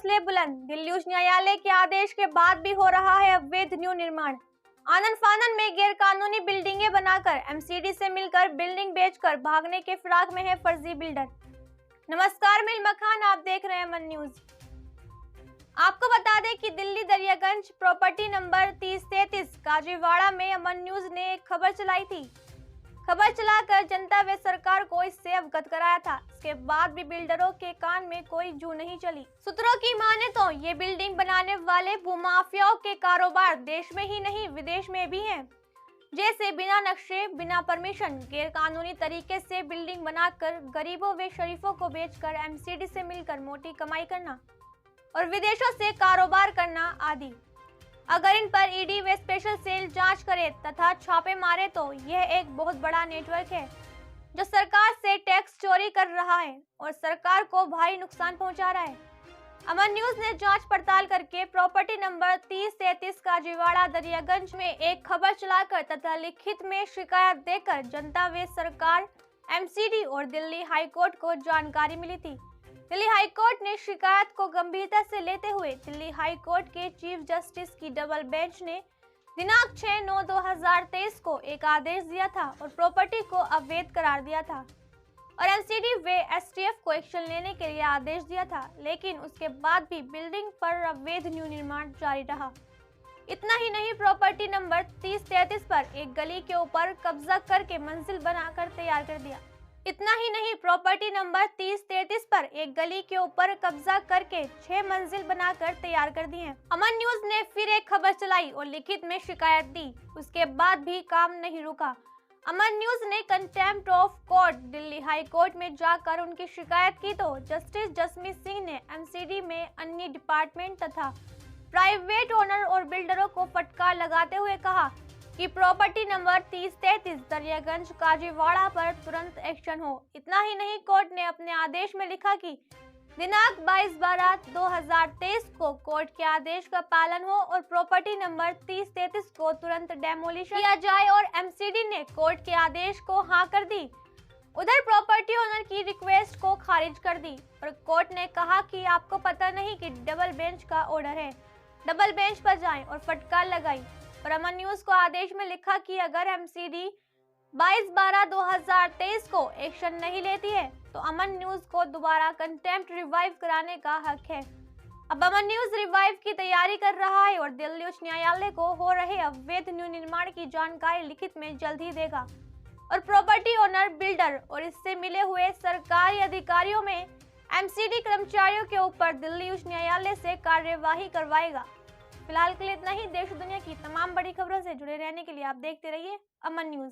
हौसले बुलंद, दिल्ली उच्च न्यायालय के आदेश के बाद भी हो रहा है अवैध न्यू निर्माण। आनन फानन में गैरकानूनी बिल्डिंगें बनाकर एमसीडी से मिलकर बिल्डिंग बेचकर भागने के फिराक में है फर्जी बिल्डर। नमस्कार, मैं इल्मा खान, आप देख रहे हैं अमन न्यूज। आपको बता दें कि दिल्ली दरियागंज प्रॉपर्टी नंबर 3033 काजीवाड़ा में अमन न्यूज ने एक खबर चलाई थी। खबर चलाकर जनता व सरकार को इससे अवगत कराया था। इसके बाद भी बिल्डरों के कान में कोई जू नहीं चली। सूत्रों की माने तो ये बिल्डिंग बनाने वाले भूमाफियाओं के कारोबार देश में ही नहीं विदेश में भी हैं। जैसे बिना नक्शे, बिना परमिशन, गैर कानूनी तरीके से बिल्डिंग बनाकर गरीबों व शरीफों को बेचकर एमसीडी से मिलकर मोटी कमाई करना और विदेशों से कारोबार करना आदि। अगर इन पर ईडी व स्पेशल सेल जांच करे तथा छापे मारे तो यह एक बहुत बड़ा नेटवर्क है जो सरकार से टैक्स चोरी कर रहा है और सरकार को भारी नुकसान पहुंचा रहा है। अमन न्यूज ने जांच पड़ताल करके प्रॉपर्टी नंबर 3033 काजीवाड़ा दरियागंज में एक खबर चलाकर तथा लिखित में शिकायत देकर जनता व सरकार, एमसीडी और दिल्ली हाईकोर्ट को जानकारी मिली थी। दिल्ली हाईकोर्ट ने शिकायत को गंभीरता से लेते हुए दिल्ली हाईकोर्ट के चीफ जस्टिस की डबल बेंच ने दिनांक 6/9/2023 को एक आदेश दिया था और प्रॉपर्टी को अवैध करार दिया था और एमसीडी व एसटीएफ को एक्शन लेने के लिए आदेश दिया था। लेकिन उसके बाद भी बिल्डिंग पर अवैध न्यू निर्माण जारी रहा। इतना ही नहीं, प्रॉपर्टी नंबर 3033 पर एक गली के ऊपर कब्जा करके मंजिल बनाकर तैयार कर दिया। इतना ही नहीं, प्रॉपर्टी नंबर 3033 पर एक गली के ऊपर कब्जा करके 6 मंजिल बनाकर तैयार कर दी है। अमन न्यूज ने फिर एक खबर चलाई और लिखित में शिकायत दी। उसके बाद भी काम नहीं रुका। अमन न्यूज ने contempt of court Delhi high court में जाकर उनकी शिकायत की तो जस्टिस जसमीत सिंह ने एमसीडी में अन्य डिपार्टमेंट तथा प्राइवेट ओनर और बिल्डरों को फटकार लगाते हुए कहा कि प्रॉपर्टी नंबर 3033 दरियागंज काजीवाड़ा पर तुरंत एक्शन हो। इतना ही नहीं, कोर्ट ने अपने आदेश में लिखा कि दिनांक 22/12/2023 को कोर्ट के आदेश का पालन हो और प्रॉपर्टी नंबर 3033 को तुरंत डेमोलिशन किया जाए और एमसीडी ने कोर्ट के आदेश को हाँ कर दी। उधर प्रॉपर्टी ओनर की रिक्वेस्ट को खारिज कर दी और कोर्ट ने कहा कि आपको पता नहीं कि डबल बेंच का ऑर्डर है, डबल बेंच पर जाएं और फटकार लगाई। और अमन न्यूज को आदेश में लिखा कि अगर एमसीडी 22/12/2023 को एक्शन नहीं लेती है तो अमन न्यूज को दोबारा कंटेम्प्ट रिवाइव कराने का हक है। अब अमन न्यूज रिवाइव की तैयारी कर रहा है और दिल्ली उच्च न्यायालय को हो रहे अवैध न्यू निर्माण की जानकारी लिखित में जल्द ही देगा और प्रॉपर्टी ओनर, बिल्डर और इससे मिले हुए सरकारी अधिकारियों में एमसीडी कर्मचारियों के ऊपर दिल्ली उच्च न्यायालय से कार्यवाही करवाएगा। फिलहाल के लिए इतना ही। देश दुनिया की तमाम बड़ी खबरों से जुड़े रहने के लिए आप देखते रहिए अमन न्यूज।